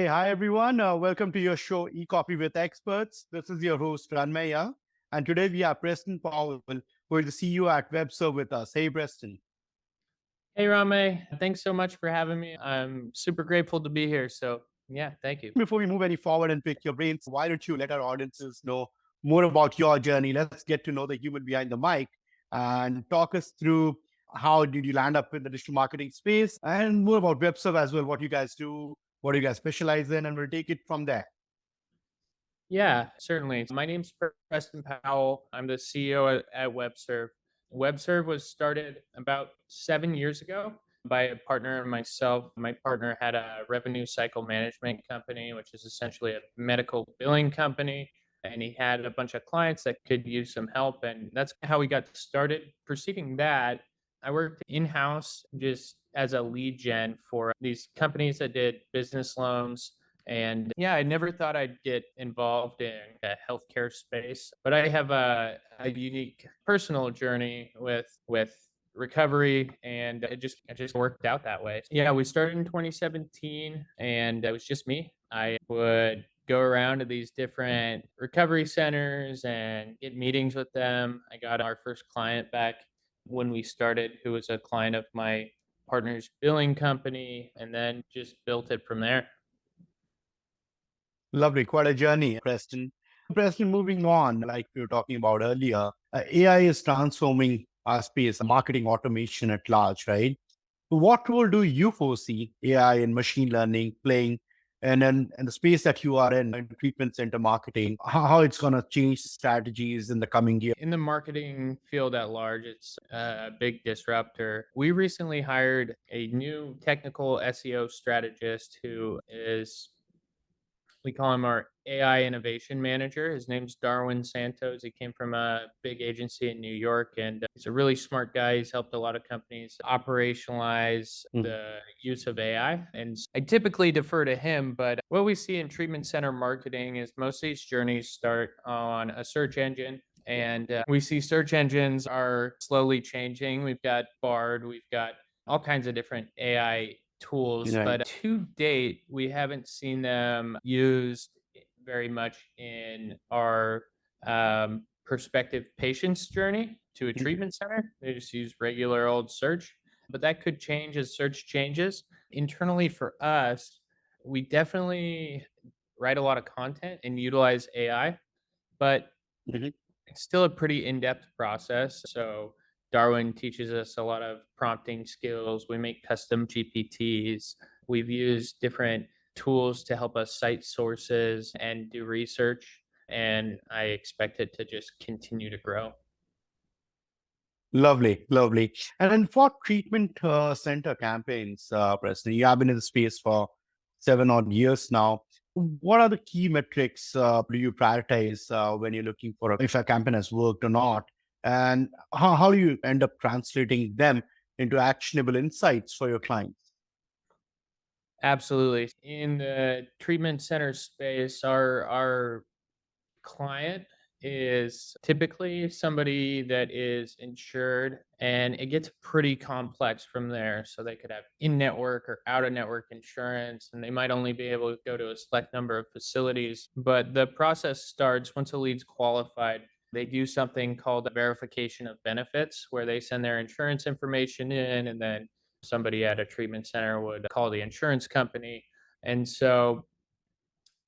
Hey, hi everyone. Welcome to your show, E-Copy with Experts. This is your host, Ranmay Rath. And today we have Preston Powell, who is the CEO at WebServ with us. Hey, Preston. Hey, Rame. Thanks so much for having me. I'm super grateful to be here. So, yeah, thank you. Before we move any forward and pick your brains, why don't you let our audiences know more about your journey? Let's get to know the human behind the mic and talk us through how did you land up in the digital marketing space and more about WebServ as well, what you guys do, what you guys specialize in, and we'll take it from there. Yeah, certainly. My name's Preston Powell. I'm the CEO at WebServ. WebServ was started about 7 years ago by a partner and myself. My partner had a revenue cycle management company, which is essentially a medical billing company. And he had a bunch of clients that could use some help. And that's how we got started. Preceding that, I worked in house just as a lead gen for these companies that did business loans, and yeah, I never thought I'd get involved in a healthcare space, but I have a unique personal journey with recovery, and it just worked out that way. Yeah, we started in 2017, and it was just me. I would go around to these different recovery centers and get meetings with them. I got our first client back when we started, who was a client of my partner's billing company, and then just built it from there. Lovely, quite a journey, Preston. Preston, moving on, like we were talking about earlier, AI is transforming our space, marketing automation at large, right? What role do you foresee AI and machine learning playing and the space that you are in treatment center marketing, how it's going to change strategies in the coming year? In the marketing field at large, it's a big disruptor. We recently hired a new technical SEO strategist who is, we call him our AI innovation manager. His name's Darwin Santos. He came from a big agency in New York, and he's a really smart guy. He's helped a lot of companies operationalize Mhm. the use of AI. And I typically defer to him, but what we see in treatment center marketing is most of these journeys start on a search engine. And we see search engines are slowly changing. We've got Bard, we've got all kinds of different AI tools, Right. but to date, we haven't seen them used very much in our prospective patient's journey to a Mhm. treatment center. They just use regular old search, but that could change as search changes. Internally for us, we definitely write a lot of content and utilize AI, but Mhm. it's still a pretty in-depth process. So Darwin teaches us a lot of prompting skills. We make custom GPTs. We've used different tools to help us cite sources and do research. And I expect it to just continue to grow. Lovely, lovely. And then for treatment center campaigns, Preston, you have been in the space for 7 odd years now. What are the key metrics do you prioritize when you're looking for if a campaign has worked or not? And how do you end up translating them into actionable insights for your clients? Absolutely. In the treatment center space, our client is typically somebody that is insured, and it gets pretty complex from there. So they could have in network or out of network insurance, and they might only be able to go to a select number of facilities. But the process starts once a lead's qualified. They do something called a verification of benefits, where they send their insurance information in, and then somebody at a treatment center would call the insurance company. And so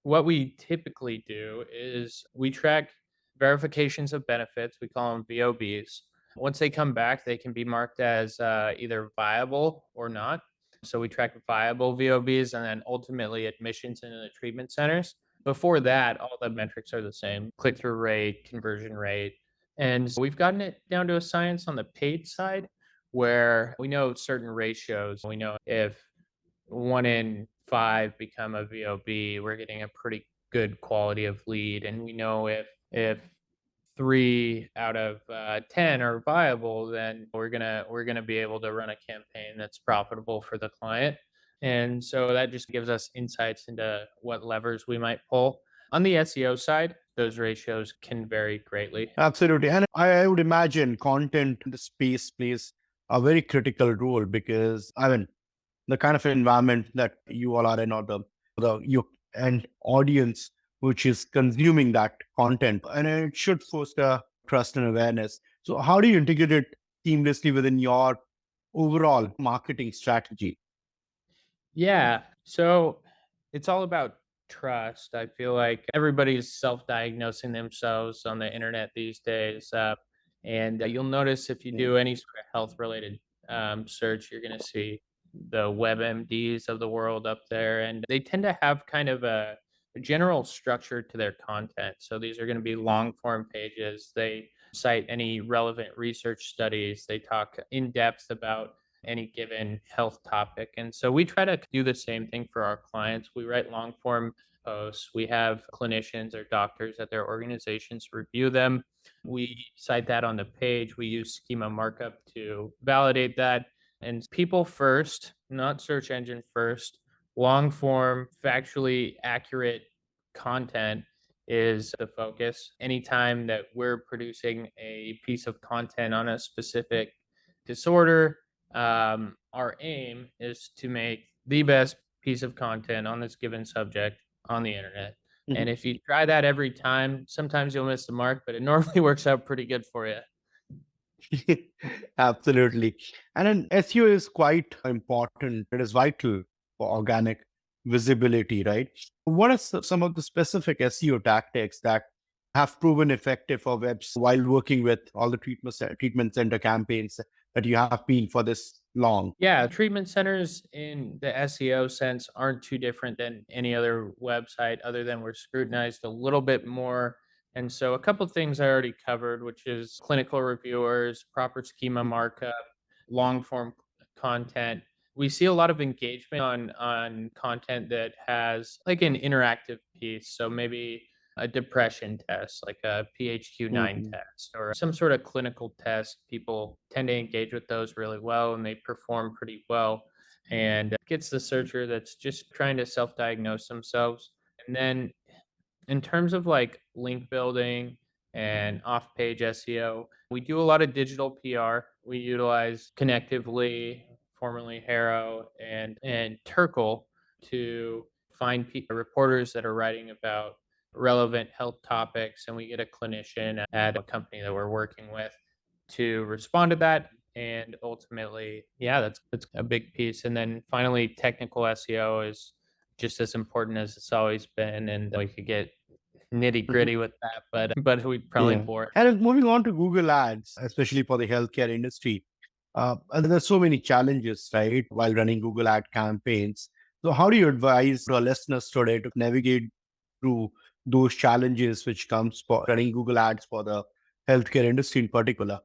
what we typically do is we track verifications of benefits. We call them VOBs. Once they come back, they can be marked as either viable or not. So we track viable VOBs and then ultimately admissions into the treatment centers. Before that, all the metrics are the same: click through rate, conversion rate. And we've gotten it down to a science on the paid side where we know certain ratios. We know if 1 in 5 become a VOB, we're getting a pretty good quality of lead. And we know if 3 out of 10 are viable, then we're gonna be able to run a campaign that's profitable for the client. And so that just gives us insights into what levers we might pull. On the SEO side, those ratios can vary greatly. Absolutely. And I would imagine content in the space plays a very critical role because, I mean, the kind of environment that you all are in, or the the your and audience which is consuming that content, and it should foster trust and awareness. So how do you integrate it seamlessly within your overall marketing strategy? Yeah. So it's all about trust. I feel like everybody's self diagnosing themselves on the internet these days. And you'll notice if you Yeah. do any sort of health related search, you're going to see the WebMDs of the world up there. And they tend to have kind of a general structure to their content. So these are going to be long form pages. They cite any relevant research studies, they talk in depth about any given health topic. And so we try to do the same thing for our clients. We write long form posts. We have clinicians or doctors at their organizations review them. We cite that on the page. We use schema markup to validate that. And people first, not search engine first, long form, factually accurate content is the focus. Anytime that we're producing a piece of content on a specific disorder, our aim is to make the best piece of content on this given subject on the internet. And if you try that every time, sometimes you'll miss the mark, but it normally works out pretty good for you. Absolutely. And then SEO is quite important. It is vital for organic visibility, right? What are some of the specific SEO tactics that have proven effective for webs while working with all the treatment center campaigns that you have been for this long? Yeah, treatment centers in the SEO sense aren't too different than any other website, other than we're scrutinized a little bit more. And so, a couple things I already covered, which is clinical reviewers, proper schema markup, long form content. We see a lot of engagement on content that has like an interactive piece. So maybe a depression test, like a PHQ-9 Mhm. test or some sort of clinical test. People tend to engage with those really well and they perform pretty well. And gets the searcher that's just trying to self diagnose themselves. And then in terms of like link building and off page SEO, we do a lot of digital PR. We utilize Connectively, formerly Harrow, and Turkle to find reporters that are writing about relevant health topics. And we get a clinician at a company that we're working with to respond to that. And ultimately, yeah, that's a big piece. And then finally, technical SEO is just as important as it's always been. And we could get nitty gritty with that, but we'd probably Yeah. bore. And then moving on to Google Ads, especially for the healthcare industry, and there's so many challenges, right, while running Google Ad campaigns. So, how do you advise our listeners today to navigate through those challenges which comes for running Google Ads for the healthcare industry in particular?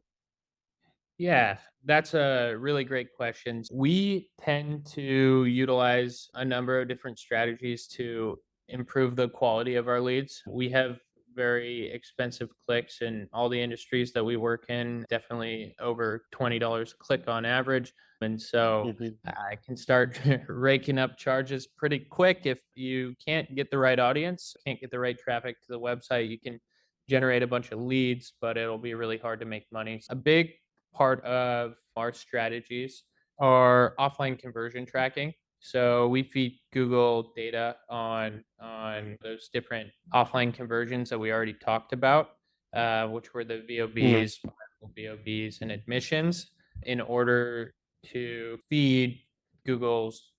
Yeah, that's a really great question. We tend to utilize a number of different strategies to improve the quality of our leads. We have very expensive clicks in all the industries that we work in, definitely over $20 a click on average. And so Mhm. I can start raking up charges pretty quick if you can't get the right audience, can't get the right traffic to the website. You can generate a bunch of leads, but it'll be really hard to make money. A big part of our strategies are offline conversion tracking. So we feed Google data on those different offline conversions that we already talked about, which were the Mhm. VOBs, VOBs, and admissions, in order to feed Google's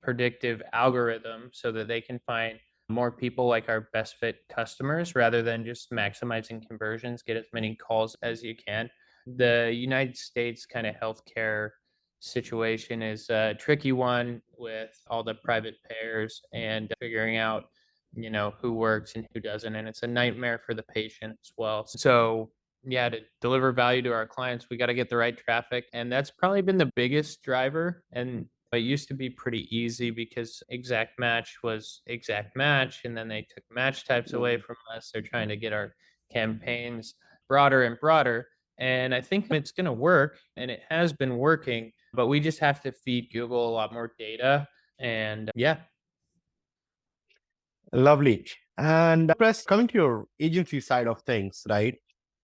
predictive algorithm so that they can find more people like our best fit customers rather than just maximizing conversions, get as many calls as you can. The United States kind of healthcare situation is a tricky one with all the private payers and figuring out, who works and who doesn't. And it's a nightmare for the patient as well. So yeah, to deliver value to our clients, we got to get the right traffic. And that's probably been the biggest driver. And it used to be pretty easy because exact match was exact match. And then they took match types away Mhm. from us. They're trying to get our campaigns broader and broader. And I think it's going to work and it has been working, but we just have to feed Google a lot more data. And yeah, Lovely. And Press, coming to your agency side of things, right?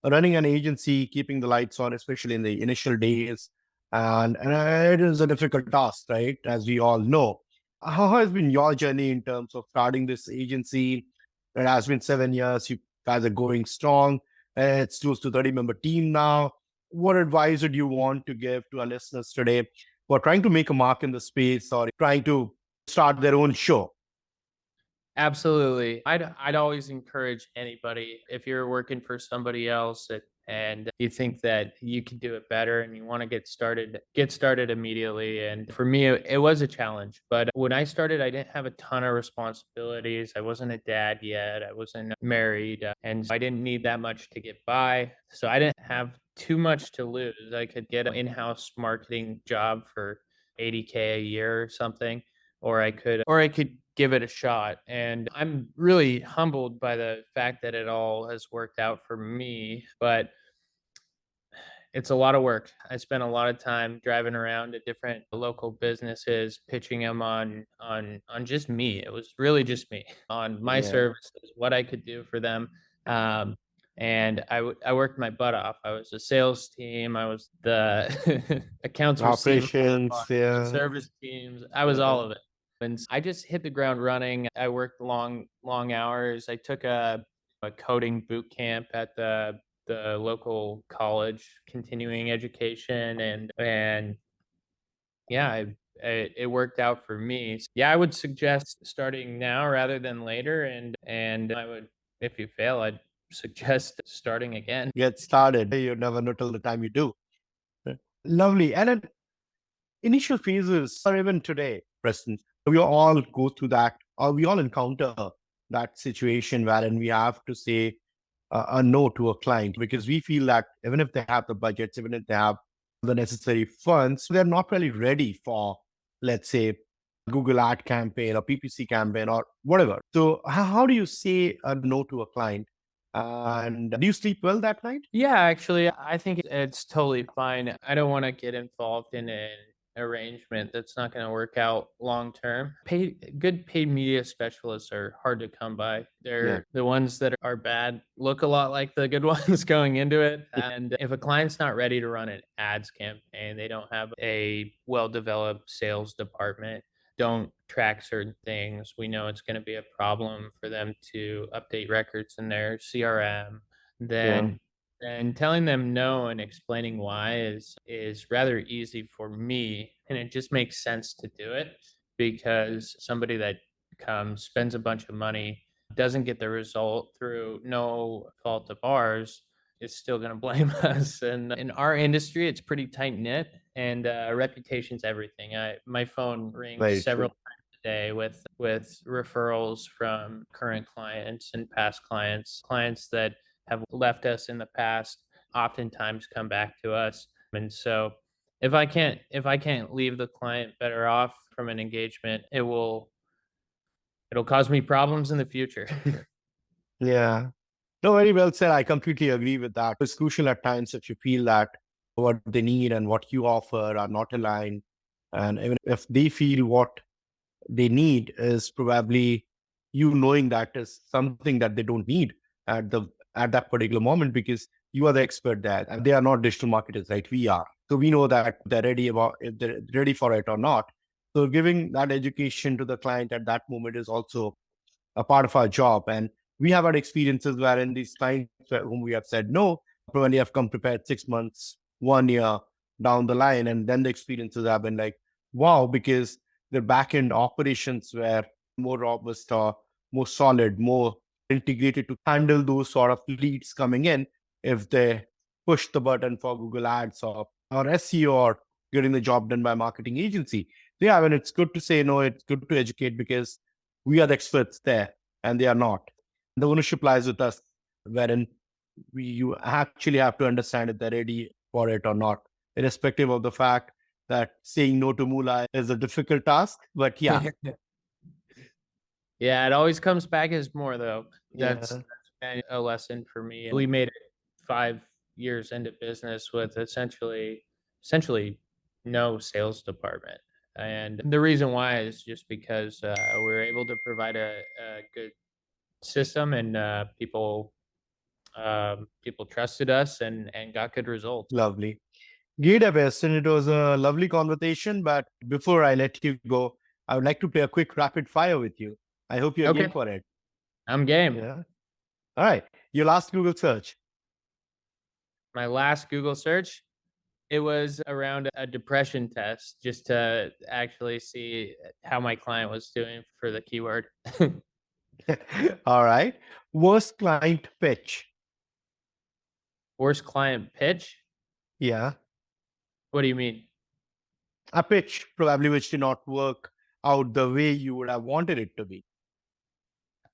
Running an agency, keeping the lights on, especially in the initial days, and it is a difficult task, right? As we all know. How has been your journey in terms of starting this agency? It has been 7 years. You guys are going strong. It's close to 30-member team now. What advice would you want to give to our listeners today who are trying to make a mark in the space or trying to start their own show? Absolutely. I'd always encourage anybody, if you're working for somebody else and you think that you can do it better and you want to get started immediately. And for me, it was a challenge. But when I started, I didn't have a ton of responsibilities. I wasn't a dad yet. I wasn't married. And I didn't need that much to get by. So I didn't have too much to lose. I could get an in-house marketing job for 80K a year or something, or I could give it a shot. And I'm really humbled by the fact that it all has worked out for me, but it's a lot of work. I spent a lot of time driving around to different local businesses, pitching them on just me. It was really just me on my Yeah. services, what I could do for them. Um, and I worked my butt off. I was a sales team. I was the accounts receivable, Operations, the yeah. service teams. I was all Yeah. of it. And I just hit the ground running. I worked long hours. I took a coding boot camp at the local college, continuing education, and yeah, it worked out for me. Yeah, I would suggest starting now rather than later, and I would, if you fail, I'd suggest starting again. Get started. You never know till the time you do. Lovely. And then initial phases, or even today, Preston, we all go through that, or we all encounter that situation wherein we have to say a no to a client because we feel that even if they have the budgets, even if they have the necessary funds, they're not really ready for, let's say, Google ad campaign or PPC campaign or whatever. So, how do you say a no to a client? And do you sleep well that night? Yeah, actually, I think it's totally fine. I don't want to get involved in an arrangement that's not going to work out long term. Good paid media specialists are hard to come by. Yeah. They're the ones that are bad, look a lot like the good ones going into it. And if a client's not ready to run an ads campaign, they don't have a well developed sales department, don't track certain things, we know it's going to be a problem for them to update records in their CRM, Yeah. then telling them no and explaining why is rather easy for me, and it just makes sense to do it because somebody that comes, spends a bunch of money, doesn't get the result through no fault of ours, is still going to blame us. And in our industry, it's pretty tight knit, and reputation's everything. My phone rings Very several true. times a day with referrals from current clients and past clients that have left us in the past, oftentimes come back to us. And so if I can't leave the client better off from an engagement, it'll cause me problems in the future. Yeah. No, very well said. I completely agree with that. It's crucial at times if you feel that what they need and what you offer are not aligned. And even if they feel what they need is probably you knowing that is something that they don't need at the at that particular moment because you are the expert there and they are not digital marketers, right? We are. So we know that they're ready about if they're ready for it or not. So giving that education to the client at that moment is also a part of our job. And we have had experiences wherein these clients whom we have said no, probably have come prepared 6 months, 1 year down the line. And then the experiences have been like, wow, because the back end operations were more robust or more solid, more integrated to handle those sort of leads coming in if they push the button for Google Ads or SEO or getting the job done by a marketing agency. So yeah, I mean, it's good to say no, it's good to educate because we are the experts there and they are not. The ownership lies with us, wherein you actually have to understand if they're ready for it or not, irrespective of the fact that saying no to Moolah is a difficult task. But yeah, Yeah, it always comes back as more though. yeah, That's been a lesson for me. We made it 5 years into business with essentially no sales department. And the reason why is just because we were able to provide a good system, and people trusted us and got good results. lovely. Great, Weston. It was a lovely conversation. But before I let you go, I would like to play a quick rapid fire with you. I hope you're Okay, game for it. I'm game. Yeah. All right. Your last Google search. My last Google search, it was around a depression test just to actually see how my client was doing for the keyword. All right. Worst client pitch. Worst client pitch? Yeah. What do you mean? A pitch probably which did not work out the way you would have wanted it to be.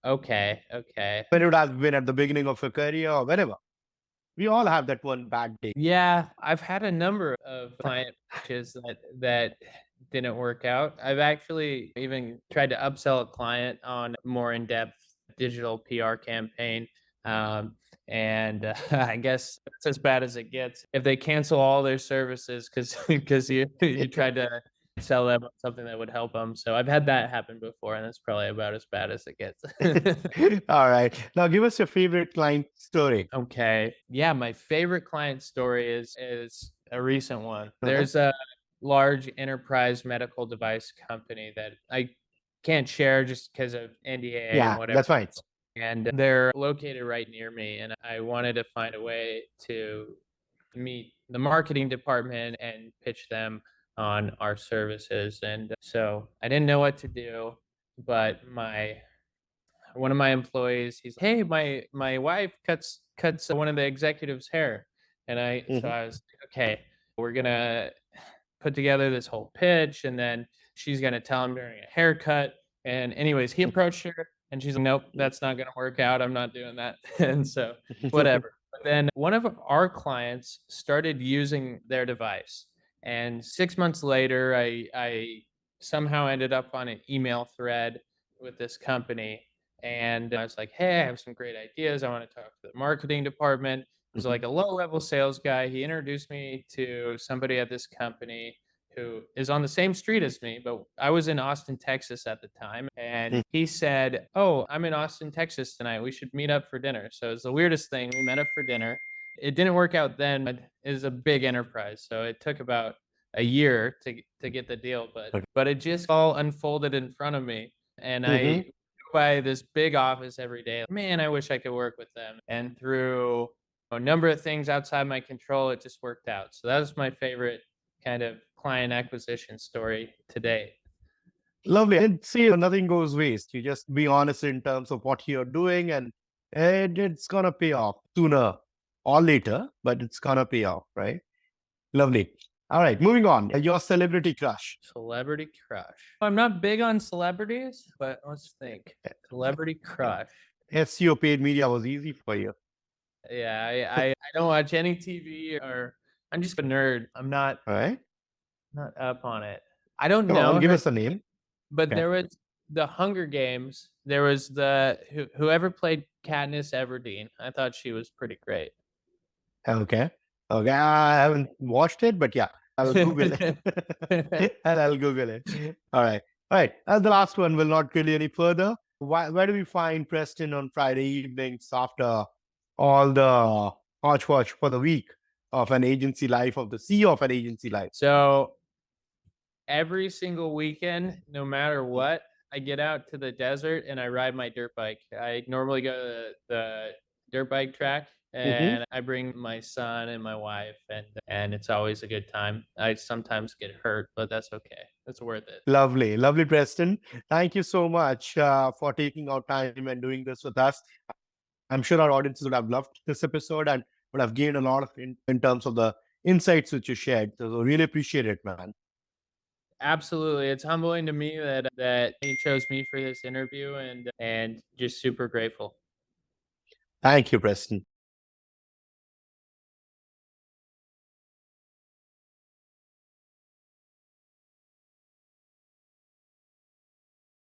Okay, okay. When it would have been at the beginning of your career or wherever. We all have that one bad day. Yeah, I've had a number of client pitches that didn't work out. I've actually even tried to upsell a client on more in-depth digital PR campaign. Um, and I guess it's as bad as it gets. If they cancel all their services because you tried to sell them something that would help them. So I've had that happen before, and that's probably about as bad as it gets. All right. Now give us your favorite client story. Okay. Yeah, my favorite client story is a recent one. Uh-huh. There's a large enterprise medical device company that I can't share just because of NDA and Yeah, whatever. that's fine. And they're located right near me. And I wanted to find a way to meet the marketing department and pitch them on our services. And so I didn't know what to do, but one of my employees, he's, hey, my wife cuts one of the executives hair. And Mhm. I was like, okay, we're gonna put together this whole pitch, and then she's gonna tell him during a haircut. And anyways, he approached her and she's like, nope, that's not gonna work out, I'm not doing that. And so whatever. But then one of our clients started using their device, and 6 months later I somehow ended up on an email thread with this company. And I was like, hey, I have some great ideas. I want to talk to the marketing department. It was like a low level sales guy. He introduced me to somebody at this company who is on the same street as me, but I was in Austin, Texas at the time. And he said, oh, I'm in Austin, Texas tonight. We should meet up for dinner. So it's the weirdest thing. We met up for dinner. It didn't work out then, but it was a big enterprise. So it took about a year to get the deal, Okay. but it just all unfolded in front of me. And Mhm. I by this big office every day. Man, I wish I could work with them. And through a number of things outside my control, it just worked out. So that was my favorite kind of client acquisition story to date. Lovely. And see, nothing goes waste. You just be honest in terms of what you're doing, and it's gonna pay off sooner or later, but it's gonna pay off, right? Lovely. All right, moving on. Your celebrity crush. Celebrity crush. I'm not big on celebrities, but let's think. Celebrity crush. SEO paid media was easy for you, Yeah, I don't watch any TV, or I'm just a nerd. I'm right? not up on it. I don't Come on, know give her. us a name. But Okay. there was the Hunger Games. There was whoever played Katniss Everdeen. I thought she was pretty great. Okay. Okay. I haven't watched it, but yeah, I will Google it. And I'll Google it. All right. All right. And the last one will not really any further. Where do we find Preston on Friday evenings after all the hodgepodge for the week of an agency life, of the sea of an agency life? So every single weekend, no matter what, I get out to the desert and I ride my dirt bike. I normally go to the dirt bike track, Mhm. and I bring my son and my wife, and it's always a good time. I sometimes get hurt, but that's okay. It's worth it. Lovely. Lovely, Preston. Thank you so much for taking our time and doing this with us. I'm sure our audiences would have loved this episode and would have gained a lot of in terms of the insights which you shared. So really appreciate it, man. Absolutely. It's humbling to me that he chose me for this interview, and just super grateful. Thank you, Preston.